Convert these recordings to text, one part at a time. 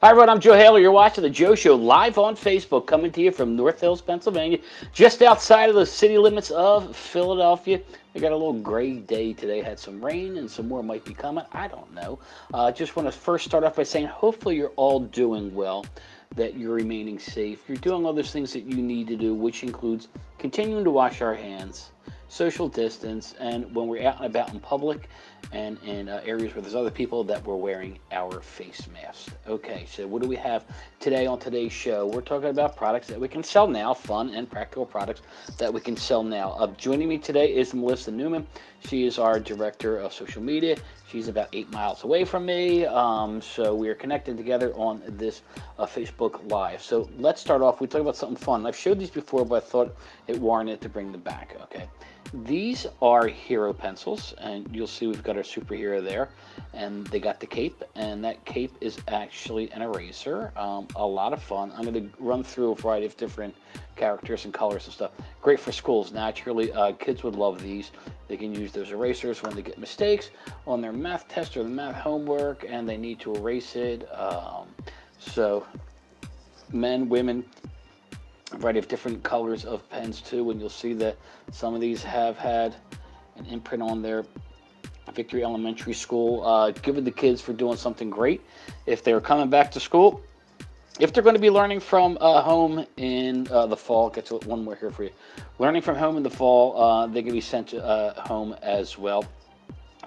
Hi, everyone. I'm Joe Haler. You're watching The Joe Show live on Facebook, coming to you from North Hills, Pennsylvania, just outside of the city limits of Philadelphia. We got a little gray day today. Had some rain and some more might be coming. I don't know. Just want to first start off by saying hopefully you're all doing well, that you're remaining safe. You're doing all those things that you need to do, which includes continuing to wash our hands, social distance, and when we're out and about in public and in areas where there's other people, that we're wearing our face masks. Okay, so what do we have today on today's show? We're talking about products that we can sell now, fun and practical products that we can sell now. Joining me today is Melissa Newman. She is our director of social media. She's about 8 miles away from me, so we are connected together on this Facebook Live. So let's start off. We talk about something fun. I've showed these before, but I thought it warranted to bring them back. Okay, these are hero pencils, and you'll see we've got our superhero there, and they got the cape, and that cape is actually an eraser. A lot of fun. I'm going to run through a variety of different characters and colors and stuff. Great for schools, naturally. Kids would love these. They can use those erasers when they get mistakes on their math test or the math homework, and they need to erase it. So men, women, a variety of different colors of pens too, and you'll see that some of these have had an imprint on their Victory Elementary School. Give it the kids for doing something great. If they're coming back to school, if they're going to be learning from home in the fall, get to one more here for you. Learning from home in the fall, they can be sent home as well.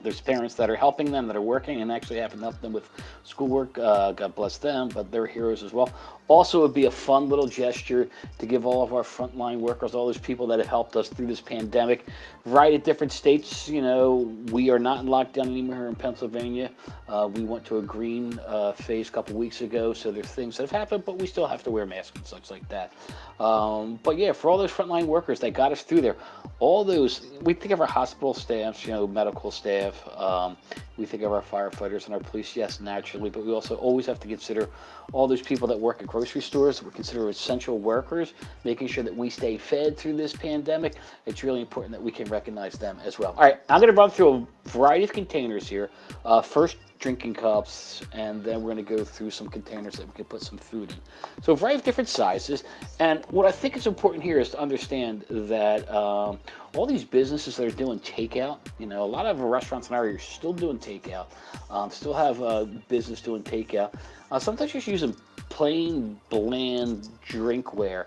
There's parents that are helping them, that are working and actually having to help them with schoolwork. God bless them, but they're heroes as well. Also, it would be a fun little gesture to give all of our frontline workers, all those people that have helped us through this pandemic, right at different states. You know, we are not in lockdown anymore here in Pennsylvania. We went to a green phase a couple weeks ago, so there's things that have happened, but we still have to wear masks and such like that. But yeah, for all those frontline workers that got us through there, all those, we think of our hospital staffs, you know, medical staff, we think of our firefighters and our police, yes, naturally, but we also always have to consider all those people that work at grocery stores that we consider essential workers, making sure that we stay fed through this pandemic. It's really important that we can recognize them as well. All right, I'm going to run through a variety of containers here. First, drinking cups, and then we're going to go through some containers that we can put some food in. So a variety of different sizes, and what I think is important here is to understand that all these businesses that are doing takeout, you know, a lot of restaurants in our area are still doing takeout, still have business doing takeout. Sometimes just using plain, bland drinkware.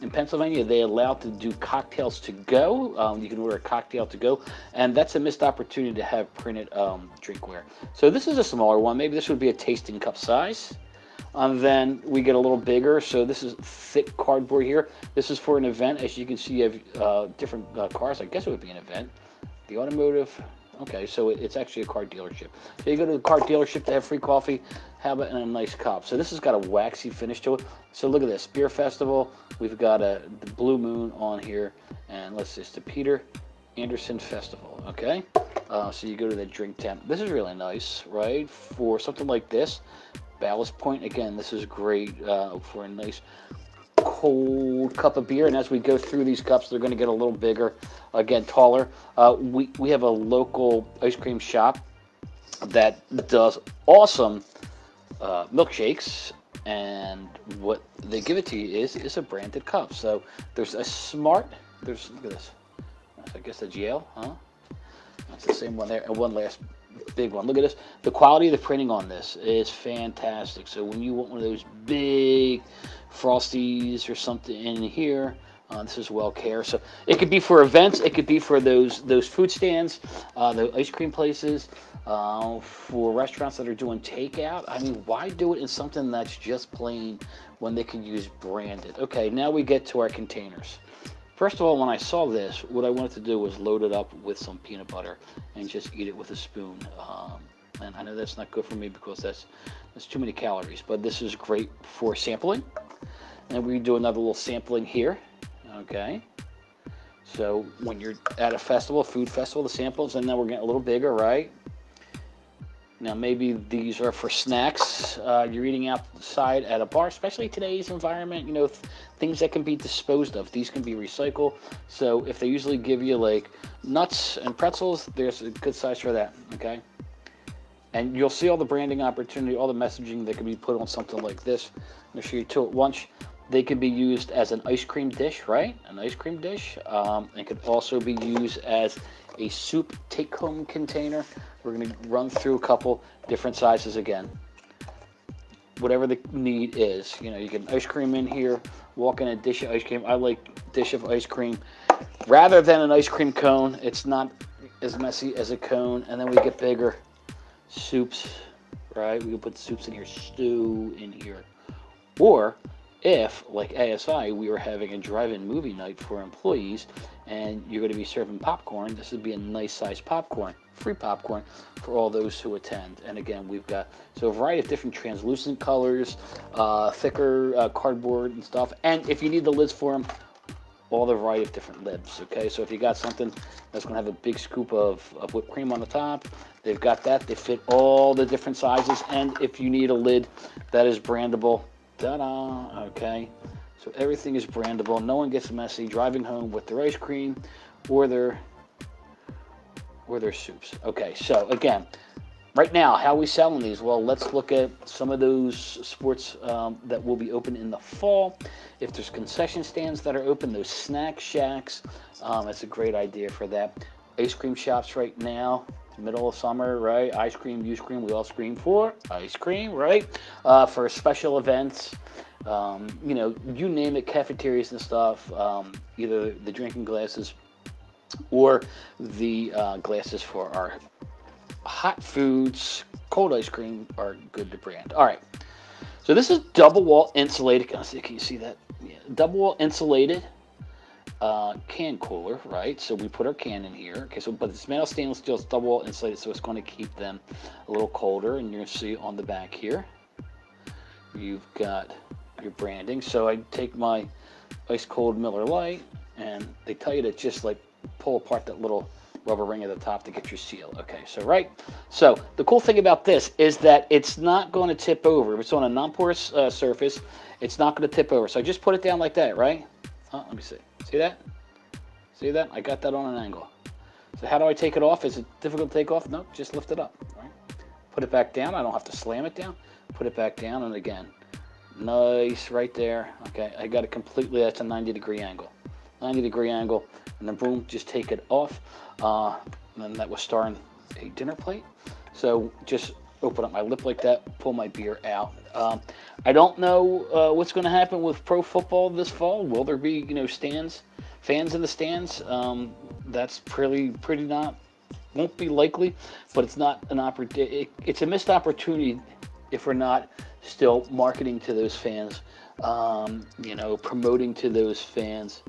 In Pennsylvania, they allow to do cocktails to go. You can order a cocktail to go, and that's a missed opportunity to have printed drinkware. So this is a smaller one. Maybe this would be a tasting cup size. Then we get a little bigger. So this is thick cardboard here. This is for an event. As you can see, you have different cars. I guess it would be an event. The automotive. Okay, so it's actually a car dealership. So you go to the car dealership to have free coffee, have it in a nice cup. So this has got a waxy finish to it. So look at this, Beer Festival. We've got the Blue Moon on here, and let's see, it's the Peter Anderson Festival, okay? So you go to the drink tent. This is really nice, right? For something like this, Ballast Point, again, this is great for a nice cold cup of beer, and as we go through these cups, they're going to get a little bigger, again, taller. We have a local ice cream shop that does awesome milkshakes, and what they give it to you is a branded cup. So there's a smart, look at this, I guess that's Yale, huh? That's the same one there, and one last big one. Look at this. The quality of the printing on this is fantastic. So when you want one of those big Frosties or something in here, this is well care. So it could be for events. It could be for those food stands, the ice cream places, for restaurants that are doing takeout. I mean, why do it in something that's just plain when they can use branded? Okay, now we get to our containers. First of all, when I saw this, what I wanted to do was load it up with some peanut butter and just eat it with a spoon. And I know that's not good for me because that's too many calories, but this is great for sampling. And we do another little sampling here, okay? So when you're at a festival, food festival, the samples, and then we're getting a little bigger, right? Now maybe these are for snacks. You're eating outside at a bar, especially today's environment, you know, things that can be disposed of. These can be recycled. So if they usually give you like nuts and pretzels, there's a good size for that, okay? And you'll see all the branding opportunity, all the messaging that can be put on something like this. I'm going to show you two at once. They can be used as an ice cream dish, right? An ice cream dish. It could also be used as a soup take-home container. We're going to run through a couple different sizes again. Whatever the need is. You know, you get an ice cream in here, walk in a dish of ice cream. I like dish of ice cream rather than an ice cream cone. It's not as messy as a cone. And then we get bigger soups, right? We can put soups in here, stew in here. Or if, like ASI, we were having a drive-in movie night for employees and you're going to be serving popcorn, this would be a nice size popcorn, free popcorn for all those who attend. And again, we've got a variety of different translucent colors, thicker cardboard and stuff. And if you need the lids for them, all the variety of different lids, okay? So if you got something that's going to have a big scoop of whipped cream on the top, they've got that. They fit all the different sizes. And if you need a lid that is brandable, ta-da, okay? So everything is brandable. No one gets messy driving home with their ice cream or their soups. Okay, so again, right now, how are we selling these? Well, let's look at some of those sports that will be open in the fall. If there's concession stands that are open, those snack shacks, it's a great idea for that. Ice cream shops right now, middle of summer, right? Ice cream, you scream, we all scream for ice cream, right? For special events, you know, you name it, cafeterias and stuff, either the drinking glasses or the glasses for our hot foods, cold ice cream are good to brand. All right, so this is double wall insulated. Can you see that? Yeah, double wall insulated can cooler, right? So we put our can in here. Okay, so but it's metal stainless steel, it's double wall insulated, so it's going to keep them a little colder. And you're going to see on the back here, you've got your branding. So I take my ice cold Miller Lite, and they tell you to just like pull apart that little rubber ring at the top to get your seal. Okay, so the cool thing about this is that it's not going to tip over. If it's on a non-porous surface, it's not going to tip over. So I just put it down like that, right? Let me see. See that? See that? I got that on an angle. So how do I take it off? Is it difficult to take off? No, just lift it up. Right? Put it back down. I don't have to slam it down. Put it back down, and again, nice right there. Okay, I got it completely. That's a 90-degree angle. 90-degree angle, and then boom, just take it off. And then that was starring a dinner plate. So just open up my lip like that, pull my beer out. I don't know what's going to happen with pro football this fall. Will there be, you know, fans in the stands? That's pretty not, won't be likely, but it's not an opportunity. It's a missed opportunity if we're not still marketing to those fans, you know, promoting to those fans.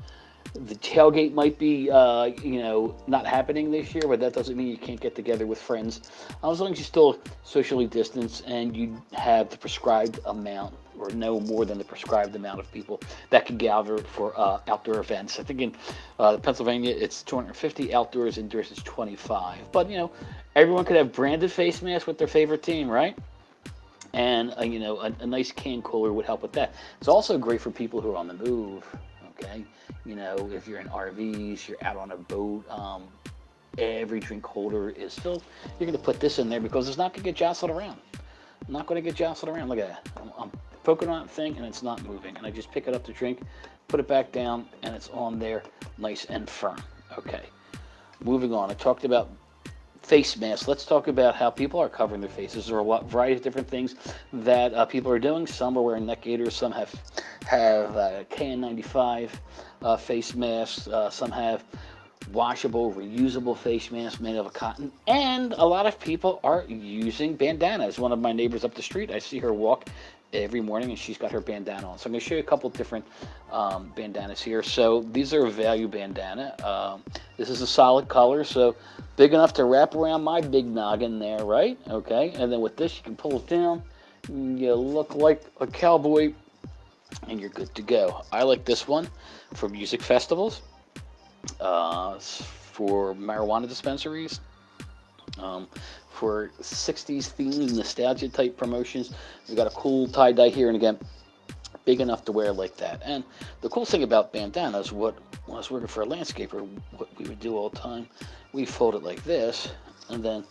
The tailgate might be, you know, not happening this year, but that doesn't mean you can't get together with friends. As long as you still socially distance and you have the prescribed amount or no more than the prescribed amount of people that can gather for outdoor events. I think in Pennsylvania it's 250, outdoors, indoors it's 25. But, you know, everyone could have branded face masks with their favorite team, right? And, you know, a nice can cooler would help with that. It's also great for people who are on the move, okay? You know, if you're in RVs, you're out on a boat, every drink holder is filled. You're going to put this in there because it's not going to get jostled around. Not going to get jostled around. Look at that. I'm poking on that thing and it's not moving. And I just pick it up to drink, put it back down, and it's on there nice and firm. Okay, moving on. I talked about face masks. Let's talk about how people are covering their faces. There are a variety of different things that people are doing. Some are wearing neck gaiters. Some have KN95 face masks. Some have washable, reusable face masks made of cotton. And a lot of people are using bandanas. One of my neighbors up the street, I see her walk every morning and she's got her bandana on. So I'm going to show you a couple different bandanas here. So these are a value bandana. This is a solid color, so big enough to wrap around my big noggin there, right? Okay, and then with this you can pull it down. You look like a cowboy and you're good to go. I like this one for music festivals, for marijuana dispensaries, for 60s themed nostalgia type promotions. We've got a cool tie-dye here, and again, big enough to wear like that. And the cool thing about bandanas, when I was working for a landscaper, what we would do all the time, we fold it like this, and then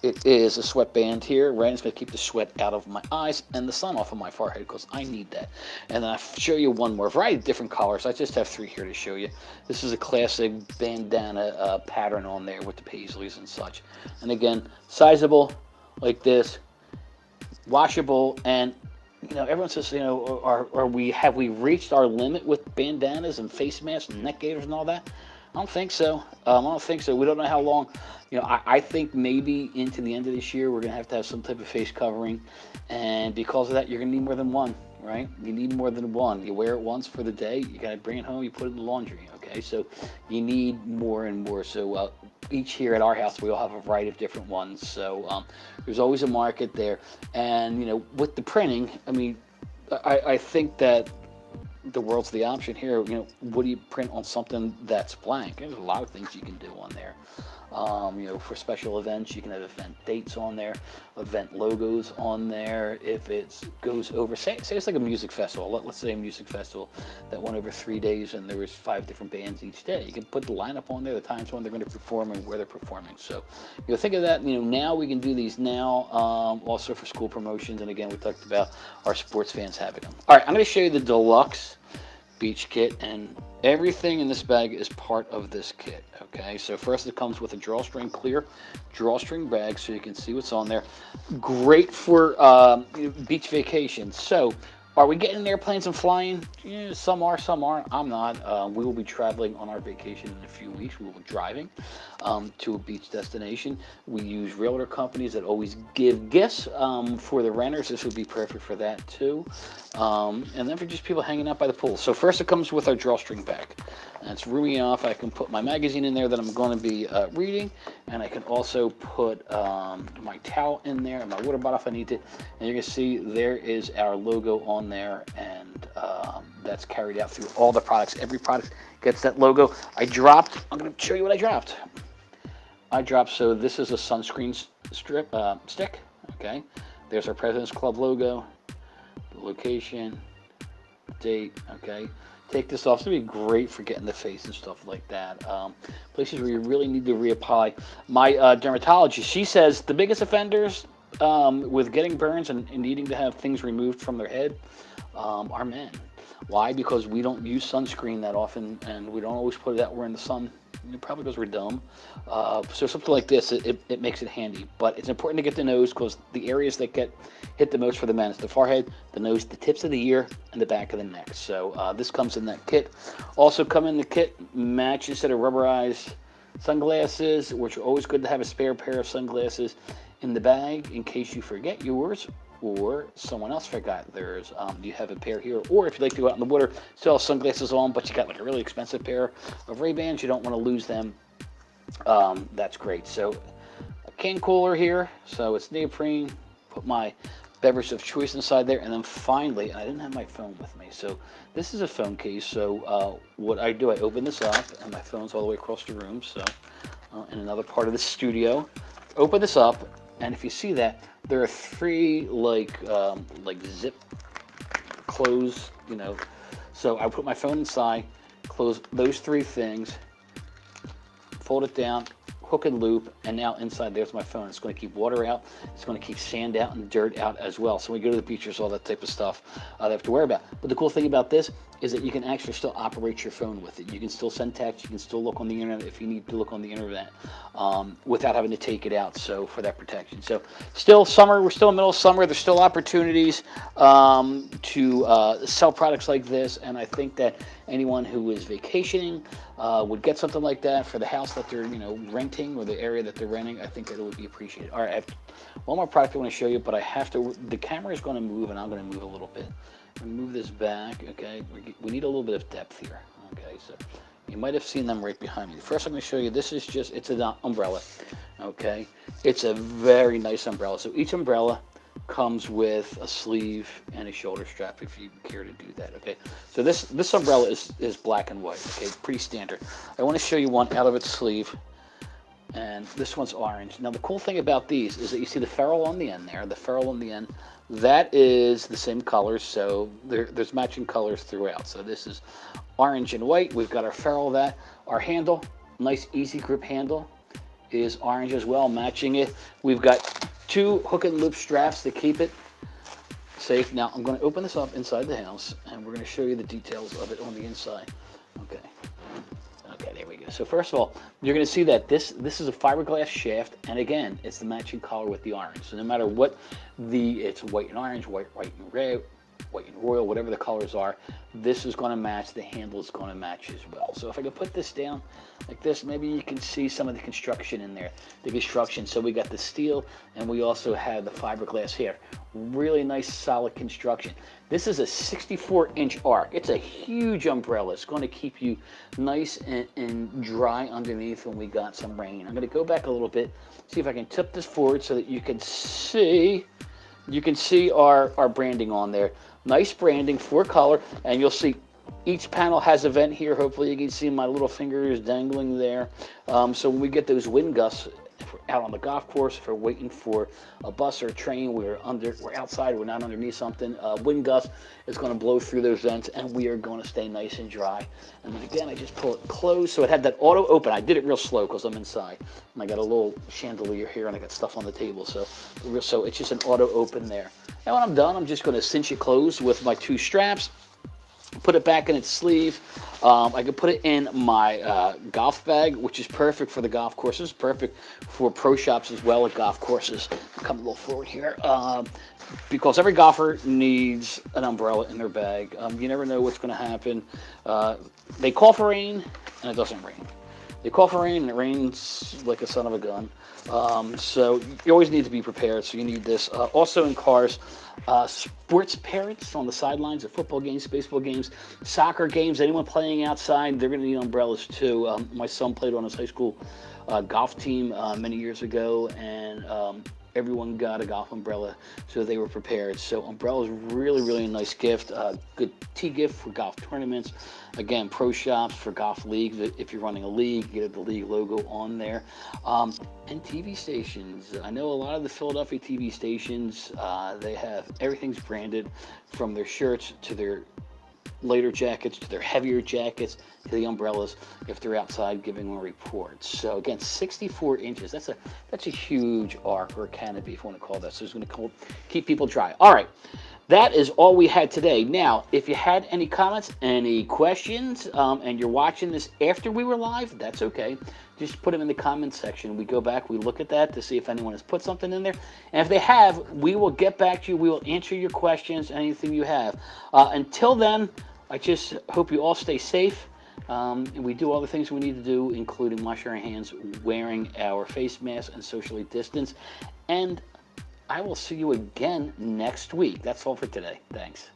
It is a sweatband here, right? It's going to keep the sweat out of my eyes and the sun off of my forehead because I need that. And then I'll show you one more variety of different colors. I just have 3 here to show you. This is a classic bandana pattern on there with the paisleys and such. And again, sizable like this, washable, and everyone says, have we reached our limit with bandanas and face masks and neck gaiters and all that? I don't think so. I don't think so. We don't know how long. I think maybe into the end of this year we're going to have some type of face covering, and because of that, you're going to need more than one, right? You need more than one. You wear it once for the day. You got to bring it home. You put it in the laundry. Okay, so you need more and more. So each here at our house, we all have a variety of different ones. So there's always a market there, and with the printing, I mean, I think that the world's the option here. What do you print on something that's blank? There's a lot of things you can do on there. For special events, you can have event dates on there, event logos on there. If it goes over, say it's like a music festival. Let's say a music festival that went over 3 days and there was 5 different bands each day. You can put the lineup on there, the times when they're going to perform and where they're performing. So, think of that. Now we can do these now. Also for school promotions, and again, we talked about our sports fans having them. All right, I'm going to show you the deluxe beach kit, and everything in this bag is part of this kit. Okay, so first it comes with a drawstring, clear drawstring bag, so you can see what's on there. Great for beach vacations. So are we getting in airplanes and flying? Yeah, some are, some aren't. I'm not. We will be traveling on our vacation in a few weeks. We will be driving to a beach destination. We use realtor companies that always give gifts for the renters. This would be perfect for that too. And then for just people hanging out by the pool. So first it comes with our drawstring bag. And it's roomy enough. I can put my magazine in there that I'm going to be reading. And I can also put my towel in there and my water bottle if I need to. And you can see there is our logo on there. And that's carried out through all the products. Every product gets that logo. I'm going to show you what I dropped. So this is a sunscreen stick. Okay. There's our President's Club logo. The location, date, okay. Take this off. It's going to be great for getting the face and stuff like that. Places where you really need to reapply. My dermatologist, she says the biggest offenders with getting burns and needing to have things removed from their head are men. Why? Because we don't use sunscreen that often, and we don't always put it out where in the sun. Probably because we're dumb. So something like this, it makes it handy. But it's important to get the nose because the areas that get hit the most for the men is the forehead, the nose, the tips of the ear, and the back of the neck. So this comes in that kit. Also come in the kit, match instead of rubberized sunglasses, which are always good to have a spare pair of sunglasses in the bag in case you forget yours or someone else forgot theirs. You have a pair here, or if you like to go out in the water, still have sunglasses on, but you got like a really expensive pair of Ray-Bans, you don't want to lose them. That's great. So a can cooler here, so it's neoprene. Put my beverage of choice inside there, and then finally, I didn't have my phone with me, so this is a phone case. So what I do, I open this up, and my phone's all the way across the room. So in another part of the studio, open this up, and if you see that, there are 3 like zip close, So I put my phone inside, close those 3 things, fold it down, hook and loop, and now inside there's my phone. It's going to keep water out. It's going to keep sand out and dirt out as well. So when we go to the beach, there's all that type of stuff they have to worry about. But the cool thing about this is that you can actually still operate your phone with it. You can still send text. You can still look on the internet if you need to look on the internet without having to take it out. So for that protection. So still summer. We're still in the middle of summer. There's still opportunities to sell products like this. And I think that anyone who is vacationing would get something like that for the house that they're renting or the area that they're renting. I think that it would be appreciated. All right, I have one more product I want to show you, but I have to. The camera is going to move, and I'm going to move a little bit. I'm going to move this back. Okay, we need a little bit of depth here. Okay, so you might have seen them right behind me. First, I'm going to show you. This is it's an umbrella. Okay, it's a very nice umbrella. So each umbrella comes with a sleeve and a shoulder strap if you care to do that. Okay, so this umbrella is black and white. Okay, pretty standard. I want to show you one out of its sleeve, and this one's orange. Now the cool thing about these is that you see the ferrule on the end there. The ferrule on the end, that is the same colors, so there's matching colors throughout. So this is orange and white. We've got our ferrule, our handle, nice easy grip handle. is orange as well, matching it. We've got 2 hook and loop straps to keep it safe. Now I'm going to open this up inside the house, and we're going to show you the details of it on the inside. Okay. Okay, there we go. So first of all, you're going to see that this is a fiberglass shaft, and again, it's the matching color with the orange. So no matter what it's white and orange, white and red, white and royal, whatever the colors are, this is going to match. The handle is going to match as well. So if I can put this down like this, maybe you can see some of the construction in there. The construction. So we got the steel, and we also have the fiberglass here. Really nice, solid construction. This is a 64-inch arc. It's a huge umbrella. It's going to keep you nice and dry underneath when we got some rain. I'm going to go back a little bit, see if I can tip this forward so that you can see our branding on there. Nice branding, 4-color, and you'll see each panel has a vent here. Hopefully you can see my little fingers dangling there. So when we get those wind gusts, if we're out on the golf course, if we're waiting for a bus or a train, we're outside, we're not underneath something, wind gust is going to blow through those vents, and we are going to stay nice and dry. And then again, I just pull it closed, so it had that auto open. I did it real slow because I'm inside, and I got a little chandelier here, and I got stuff on the table, so it's just an auto open there. And when I'm done, I'm just going to cinch it closed with my 2 straps. Put it back in its sleeve. I can put it in my golf bag, which is perfect for the golf courses, perfect for pro shops as well at golf courses. Come a little forward here. Because every golfer needs an umbrella in their bag. You never know what's going to happen. They call for rain, and it doesn't rain. They call for rain, and it rains like a son of a gun. So you always need to be prepared, so you need this. Also in cars, sports parents on the sidelines of football games, baseball games, soccer games, anyone playing outside, they're going to need umbrellas too. My son played on his high school golf team many years ago, and everyone got a golf umbrella, so they were prepared. So umbrella is really, really a nice gift. Good tee gift for golf tournaments. Again, pro shops for golf leagues. If you're running a league, get the league logo on there. And TV stations. I know a lot of the Philadelphia TV stations, they have everything's branded, from their shirts to their lighter jackets to their heavier jackets to the umbrellas if they're outside giving a report. So again, 64 inches. That's a huge arc or canopy, if you want to call that. So it's going to keep people dry. All right. That is all we had today. Now, if you had any comments, any questions, and you're watching this after we were live, that's okay. Just put them in the comments section. We go back, we look at that to see if anyone has put something in there. And if they have, we will get back to you. We will answer your questions, anything you have. Until then, I just hope you all stay safe. And we do all the things we need to do, including washing our hands, wearing our face masks, and socially distance. And I will see you again next week. That's all for today. Thanks.